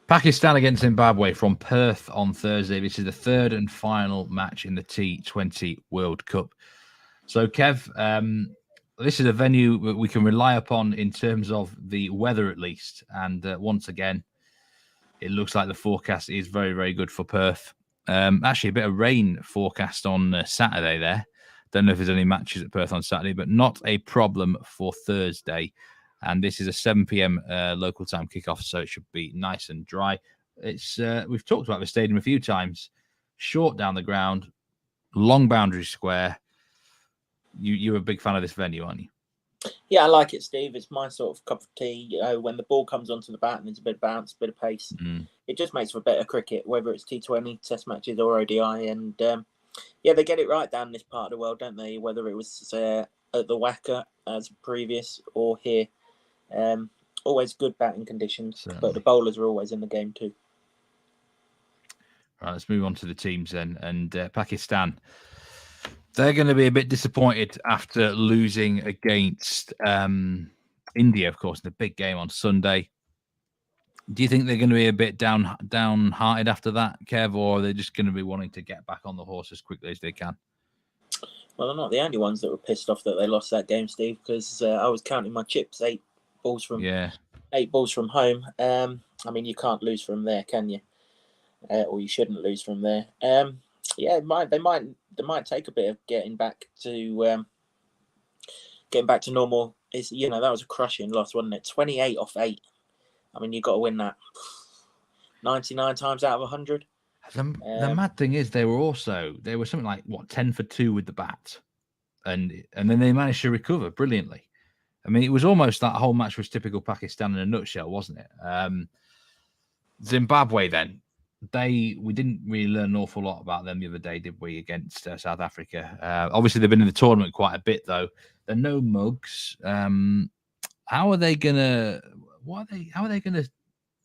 Pakistan against Zimbabwe from Perth on Thursday. This is the third and final match in the T20 World Cup. So, Kev, this is a venue that we can rely upon in terms of the weather, at least. And once again, it looks like the forecast is very, very good for Perth. Actually, a bit of rain forecast on Saturday there. Don't know if there's any matches at Perth on Saturday, but not a problem for Thursday. And this is a 7 p.m. Local time kickoff, so it should be nice and dry. It's we've talked about the stadium a few times. Short down the ground, long boundary square. You're a big fan of this venue, aren't you? Yeah, I like it, Steve. It's my sort of cup of tea. You know, when the ball comes onto the bat and there's a bit of bounce, a bit of pace, it just makes for better cricket, whether it's T20, Test matches, or ODI. And yeah, they get it right down this part of the world, don't they? Whether it was at the WACA as previous or here. Always good batting conditions, certainly. But the bowlers are always in the game too. Right, let's move on to the teams then. And Pakistan, they're going to be a bit disappointed after losing against India, of course, in the big game on Sunday. Do you think they're going to be a bit downhearted after that, Kev, or are they just going to be wanting to get back on the horse as quickly as they can? Well, they're not the only ones that were pissed off that they lost that game, Steve, because I was counting my chips, 8 balls from home. I mean, you can't lose from there, can you? Or you shouldn't lose from there. Yeah, they might take a bit of getting back to normal. It's, you know, that was a crushing loss, wasn't it? 28 off 8. I mean, you got to win that 99 times out of 100. The mad thing is, they were something like 10 for 2 with the bat, and then they managed to recover brilliantly. I mean, it was almost that whole match was typical Pakistan in a nutshell, wasn't it? Zimbabwe, then, we didn't really learn an awful lot about them the other day, did we, against South Africa? Obviously, they've been in the tournament quite a bit, though. They're no mugs. How are they gonna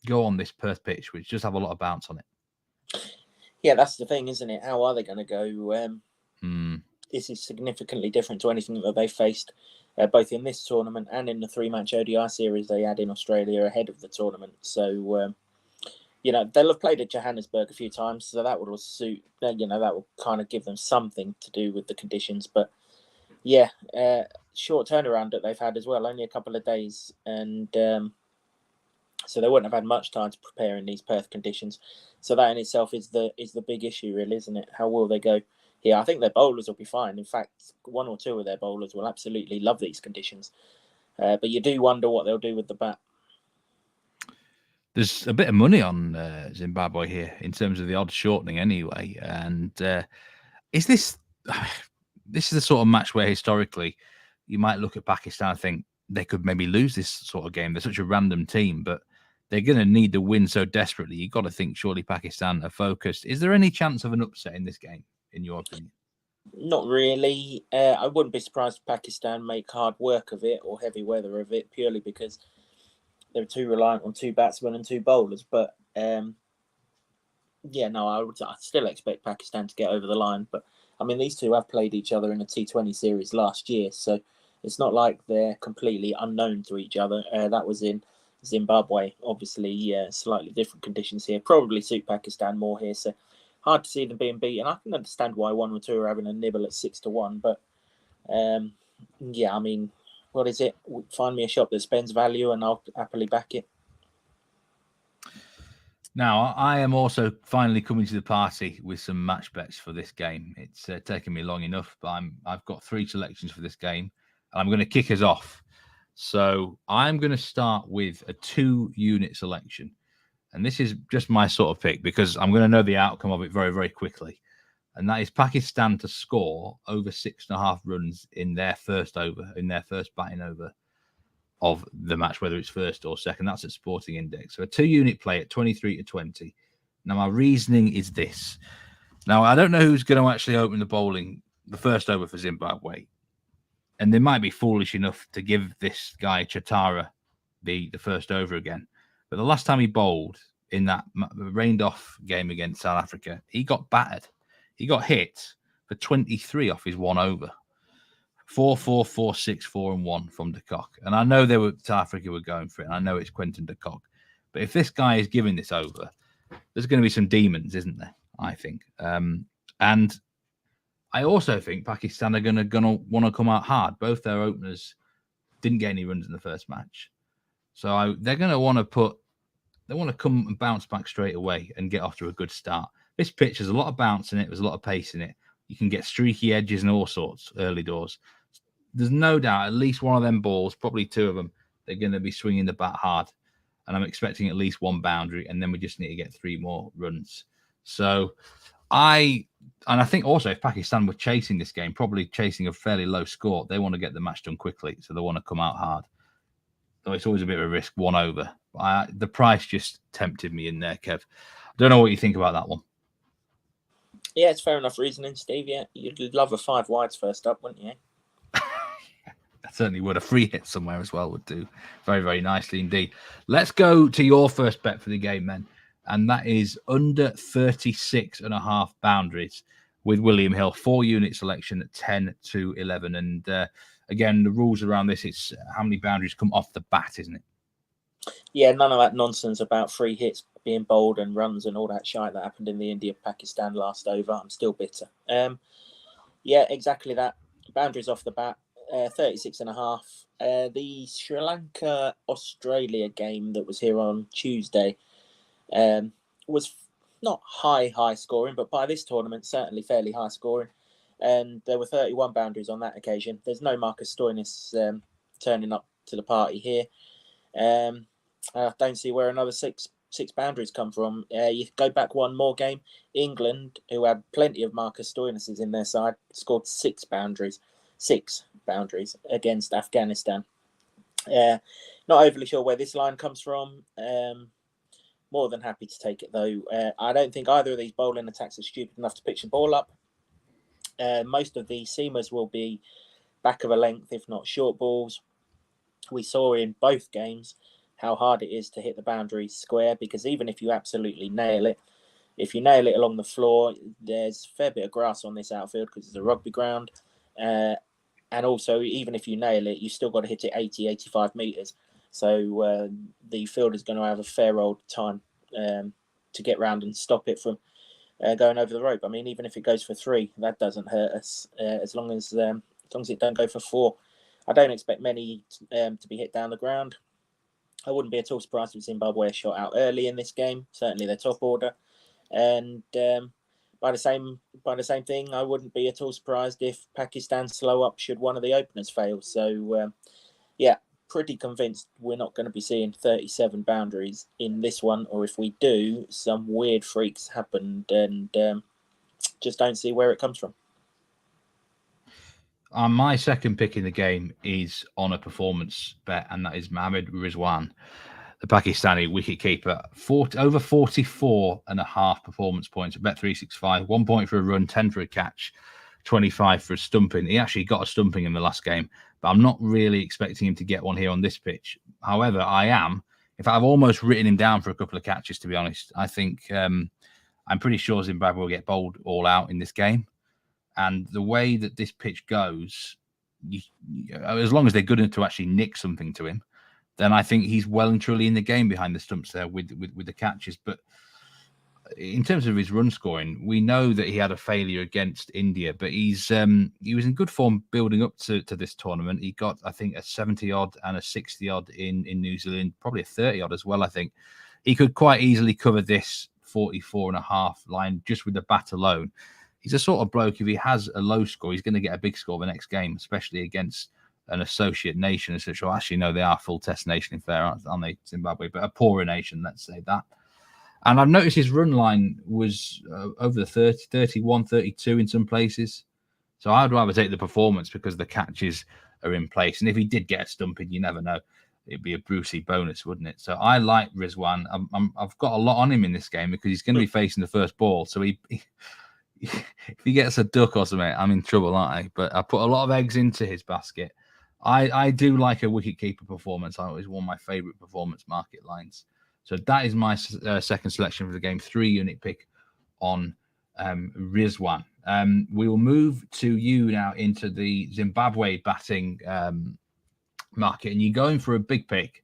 go on this Perth pitch, which just have a lot of bounce on it? Yeah, that's the thing, isn't it? How are they going to go? This is significantly different to anything that they faced, both in this tournament and in the 3-match ODI series they had in Australia ahead of the tournament. So, you know, they'll have played at Johannesburg a few times, so that will suit. You know, that will kind of give them something to do with the conditions. But yeah, short turnaround that they've had as well, only a couple of days, and so they wouldn't have had much time to prepare in these Perth conditions. So that in itself is the big issue, really, isn't it? How will they go here? I think their bowlers will be fine. In fact, 1 or 2 of their bowlers will absolutely love these conditions. But you do wonder what they'll do with the bat. There's a bit of money on Zimbabwe here in terms of the odds shortening anyway. And is this is the sort of match where historically you might look at Pakistan and think they could maybe lose this sort of game. They're such a random team, but they're going to need the win so desperately. You've got to think surely Pakistan are focused. Is there any chance of an upset in this game, in your opinion? Not really. I wouldn't be surprised if Pakistan make hard work of it or heavy weather of it, purely because they're too reliant on 2 batsmen and 2 bowlers. But yeah, no, I still expect Pakistan to get over the line. But I mean, these two have played each other in a T20 series last year, so it's not like they're completely unknown to each other. That was in Zimbabwe. Obviously, slightly different conditions here. Probably suit Pakistan more here. So hard to see them being beaten. I can understand why 1 or 2 are having a nibble at 6-1. But yeah, I mean, what is it? Find me a shop that spends value and I'll happily back it. Now, I am also finally coming to the party with some match bets for this game. It's taken me long enough, but I've got 3 selections for this game. I'm going to kick us off. So I'm going to start with a 2-unit selection. And this is just my sort of pick because I'm going to know the outcome of it very, very quickly. And that is Pakistan to score over 6.5 runs in their first batting over of the match, whether it's first or second. That's at Sporting Index. So a 2-unit play at 23-20. Now, my reasoning is this. Now, I don't know who's going to actually open the first over for Zimbabwe. And they might be foolish enough to give this guy Chatara the first over again. But the last time he bowled in that rained-off game against South Africa, he got battered. He got hit for 23 off his 1 over. 4, 4, 4, 6, 4 and 1 from de Kock. And I know South Africa were going for it. And I know it's Quinton de Kock. But if this guy is giving this over, there's going to be some demons, isn't there? I think. And I also think Pakistan are going to want to come out hard. Both their openers didn't get any runs in the first match. So they're going to want to come and bounce back straight away and get off to a good start. This pitch has a lot of bounce in it. There's a lot of pace in it. You can get streaky edges and all sorts early doors. There's no doubt at least one of them balls, probably two of them, they're going to be swinging the bat hard. And I'm expecting at least one boundary, and then we just need to get 3 more runs. So I think also if Pakistan were chasing this game, probably chasing a fairly low score, they want to get the match done quickly. So they want to come out hard. Though it's always a bit of a risk, 1 over. The price just tempted me in there, Kev. I don't know what you think about that one. Yeah, it's fair enough reasoning, Steve. Yeah, you'd love a 5 wides first up, wouldn't you? I certainly would. A free hit somewhere as well would do very, very nicely indeed. Let's go to your first bet for the game, then. And that is under 36.5 boundaries with William Hill. 4-unit selection at 10-11. And again, the rules around this, it's how many boundaries come off the bat, isn't it? Yeah, none of that nonsense about free hits being bowled and runs and all that shite that happened in the India-Pakistan last over. I'm still bitter. Yeah, exactly that. Boundaries off the bat, 36.5. The Sri Lanka-Australia game that was here on Tuesday was not high scoring, but by this tournament, certainly fairly high scoring. And there were 31 boundaries on that occasion. There's no Marcus Stoinis turning up to the party here. I don't see where another six boundaries come from. You go back one more game, England, who had plenty of Marcus Stoinises in their side, scored 6 boundaries against Afghanistan. Not overly sure where this line comes from. More than happy to take it, though. I don't think either of these bowling attacks are stupid enough to pitch the ball up. Most of the seamers will be back of a length, if not short balls. We saw in both games how hard it is to hit the boundary square, because even if you absolutely nail it, if you nail it along the floor, there's a fair bit of grass on this outfield because it's a rugby ground. And also, even if you nail it, you still got to hit it 80, 85 metres. So the fielder's going to have a fair old time to get round and stop it from going over the rope. I mean, even if it goes for 3, that doesn't hurt us as long as it don't go for 4. I don't expect many to be hit down the ground. I wouldn't be at all surprised if Zimbabwe are shot out early in this game. Certainly their top order, and by the same thing, I wouldn't be at all surprised if Pakistan slow up should one of the openers fail. So yeah, pretty convinced we're not going to be seeing 37 boundaries in this one, or if we do, some weird freaks happened, and just don't see where it comes from. My second pick in the game is on a performance bet, and that is Mohammad Rizwan, the Pakistani wicketkeeper. Over 44.5 performance points at Bet365. 1 point for a run, 10 for a catch, 25 for a stumping. He actually got a stumping in the last game, but I'm not really expecting him to get one here on this pitch. However, I've almost written him down for a couple of catches, to be honest. I think I'm pretty sure Zimbabwe will get bowled all out in this game. And the way that this pitch goes, as long as they're good enough to actually nick something to him, then I think he's well and truly in the game behind the stumps there with the catches. But in terms of his run scoring, we know that he had a failure against India, but he was in good form building up to this tournament. He got, I think, a 70-odd and a 60-odd in New Zealand, probably a 30-odd as well, I think. He could quite easily cover this 44.5 line just with the bat alone. He's a sort of bloke, if he has a low score, he's going to get a big score the next game, especially against an associate nation. Well, actually, no, they are full test nation, in fair, aren't they, Zimbabwe? But a poorer nation, let's say that. And I've noticed his run line was over the 30, 31, 32 in some places. So I'd rather take the performance because the catches are in place. And if he did get a stumping, you never know. It'd be a Brucey bonus, wouldn't it? So I like Rizwan. I've got a lot on him in this game because he's going to be facing the first ball. So if he gets a duck or something, I'm in trouble, aren't I? But I put a lot of eggs into his basket. I do like a wicket-keeper performance. I always one of my favourite performance market lines. So that is my second selection for the game, 3-unit pick on Rizwan. We will move to you now into the Zimbabwe batting market, and you're going for a big pick.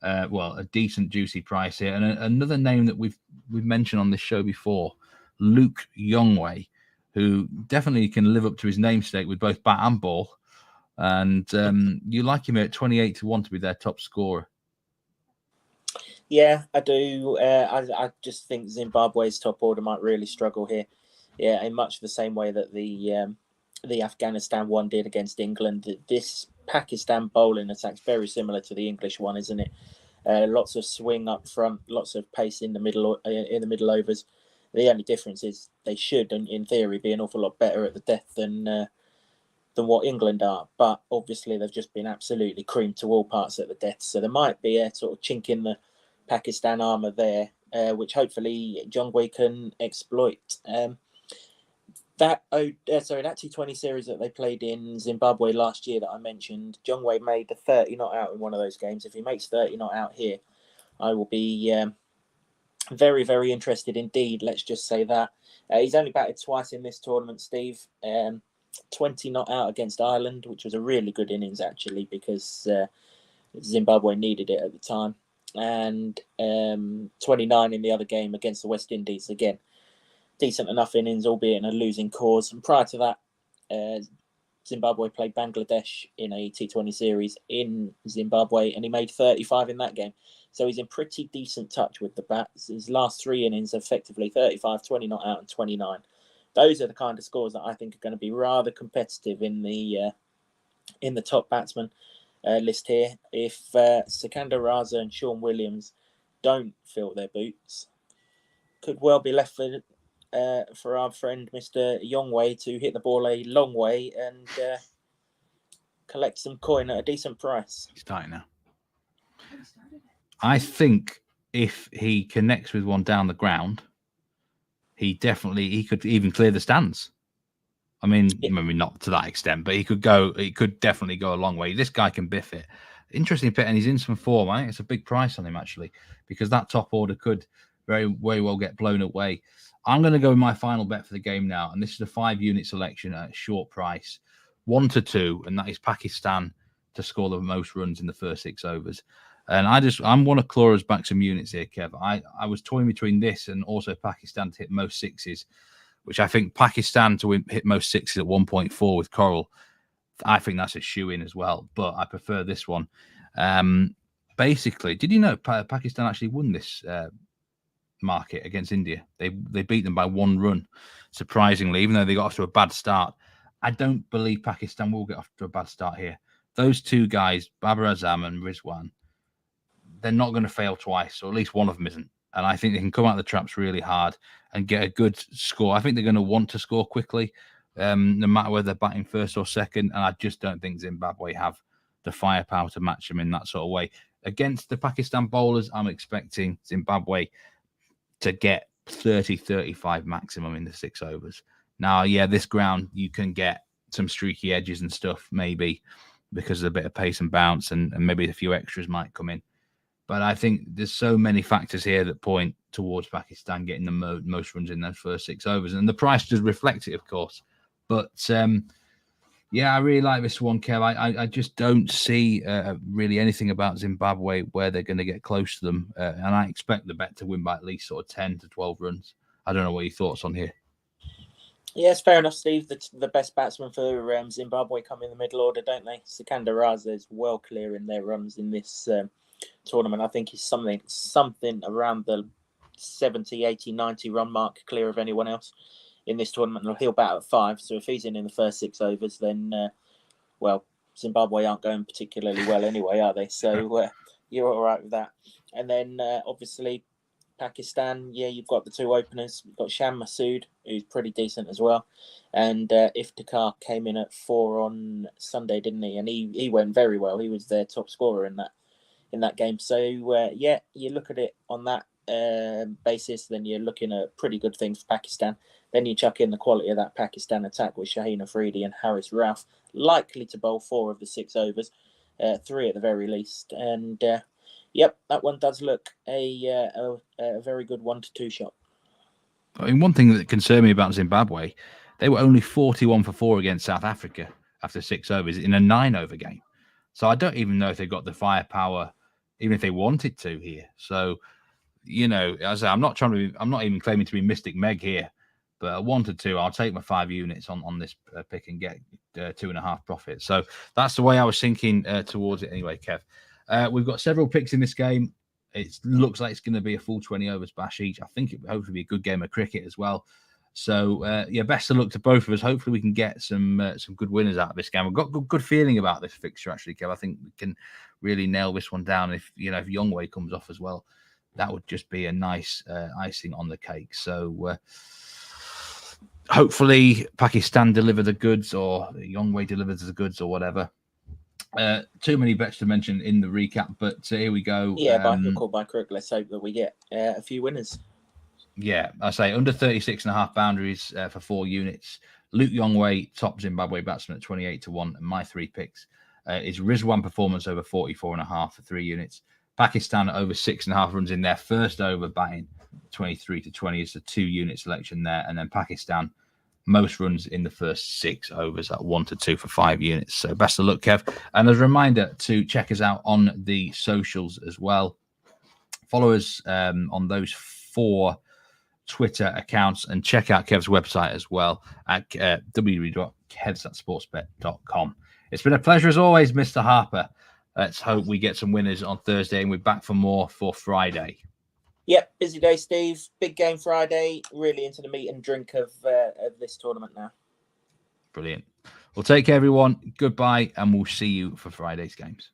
a decent juicy price here. And another name that we've mentioned on this show before, Luke Yongwei, who definitely can live up to his namesake with both bat and ball. And you like him at 28-1 to be their top scorer. Yeah, I do. I just think Zimbabwe's top order might really struggle here. Yeah, in much the same way that the Afghanistan one did against England. This Pakistan bowling attack's very similar to the English one, isn't it? Lots of swing up front, lots of pace in the middle overs. The only difference is they should, in theory, be an awful lot better at the death than what England are. But obviously, they've just been absolutely creamed to all parts at the death. So there might be a sort of chink in the Pakistan armour there, which hopefully Jongwei can exploit. That T20 series that they played in Zimbabwe last year that I mentioned, Jongwei made the 30 not out in one of those games. If he makes 30 not out here, I will be very, very interested indeed. Let's just say that. He's only batted twice in this tournament, Steve. 20 not out against Ireland, which was a really good innings actually, because Zimbabwe needed it at the time. And 29 in the other game against the West Indies. Again, decent enough innings, albeit in a losing cause. And prior to that, Zimbabwe played Bangladesh in a T20 series in Zimbabwe, and he made 35 in that game. So he's in pretty decent touch with the bats. His last three innings, effectively 35, 20 not out, and 29. Those are the kind of scores that I think are going to be rather competitive in the top batsman list here. If Sikandar Raza and Sean Williams don't fill their boots, could well be left for our friend Mr. Yongwei to hit the ball a long way and collect some coin at a decent price. He's starting now. I think if he connects with one down the ground, he could even clear the stands. I mean, maybe not to that extent, but he could definitely go a long way. This guy can biff it. Interesting pick, and he's in some form. I think it's a big price on him, actually, because that top order could very well get blown away. I'm going to go with my final bet for the game now, and this is a 5-unit selection at a short price, 1-2, and that is Pakistan to score the most runs in the first 6 overs. And I want to claw us back some units here, Kev. I was toying between this and also Pakistan to hit most sixes, which I think Pakistan to hit most sixes at 1.4 with Coral. I think that's a shoe-in as well, but I prefer this one. Basically, did you know Pakistan actually won this market against India? They beat them by 1 run, surprisingly, even though they got off to a bad start. I don't believe Pakistan will get off to a bad start here. Those two guys, Babar Azam and Rizwan, they're not going to fail twice, or at least one of them isn't. And I think they can come out of the traps really hard and get a good score. I think they're going to want to score quickly, no matter whether they're batting first or second. And I just don't think Zimbabwe have the firepower to match them in that sort of way. Against the Pakistan bowlers, I'm expecting Zimbabwe to get 30-35 maximum in the 6 overs. Now, yeah, this ground, you can get some streaky edges and stuff, maybe, because of a bit of pace and bounce, and maybe a few extras might come in. But I think there's so many factors here that point towards Pakistan getting the most runs in those first 6 overs. And the price does reflect it, of course. But, yeah, I really like this one, Kev. I just don't see really anything about Zimbabwe where they're going to get close to them. And I expect the bet to win by at least sort of 10 to 12 runs. I don't know what your thoughts on here. Yeah, it's fair enough, Steve. The best batsmen for Zimbabwe come in the middle order, don't they? Sikandar Raza is well clear in their runs in this tournament. I think he's something around the 70, 80, 90 run mark clear of anyone else in this tournament. He'll bat at 5. So if he's in the first 6 overs, then, Zimbabwe aren't going particularly well anyway, are they? So you're all right with that. And then, obviously, Pakistan, yeah, you've got the 2 openers. You've got Sham Masood, who's pretty decent as well. And Iftikhar came in at 4 on Sunday, didn't he? And he went very well. He was their top scorer in that game. So, yeah, you look at it on that basis, then you're looking at pretty good things for Pakistan. Then you chuck in the quality of that Pakistan attack with Shaheen Afridi and Haris Rauf, likely to bowl 4 of the 6 overs, 3 at the very least. And, yep, that one does look a very good 1-2 shot. I mean, one thing that concerned me about Zimbabwe, they were only 41 for 4 against South Africa after 6 overs in a 9-over game. So I don't even know if they've got the firepower even if they wanted to here. So, you know, as I'm not even claiming to be Mystic Meg here, but I wanted to. I'll take my 5 units on this pick and get 2.5 profit. So that's the way I was thinking towards it anyway, Kev. We've got several picks in this game. It looks like it's going to be a full 20 overs bash each. I think it will hopefully be a good game of cricket as well. So, yeah, best of luck to both of us. Hopefully we can get some good winners out of this game. We've got good feeling about this fixture, actually, Kev. I think we can really nail this one down. If Yongwei comes off as well, that would just be a nice icing on the cake. So, hopefully Pakistan deliver the goods, or Yongwei delivers the goods, or whatever. Too many bets to mention in the recap, but here we go. Yeah, by hook or by crook, let's hope that we get a few winners. Yeah, I say under 36.5 boundaries for 4 units. Luke Yongwei, top Zimbabwe batsman at 28-1, and my 3 picks is Rizwan Performance over 44.5 for 3 units. Pakistan over 6.5 runs in their first over batting, 23-20 is the 2 unit selection there, and then Pakistan most runs in the first 6 overs at 1-2 for 5 units. So best of luck, Kev. And as a reminder to check us out on the socials as well. Follow us on those 4 Twitter accounts and check out Kev's website as well at www.kevs@sportsbet.com. It's been a pleasure as always, Mr. Harper. Let's hope we get some winners on Thursday and we're back for more for Friday. Yep, busy day, Steve. Big game Friday. Really into the meat and drink of this tournament now. Brilliant. Well, take care, everyone. Goodbye, and we'll see you for Friday's games.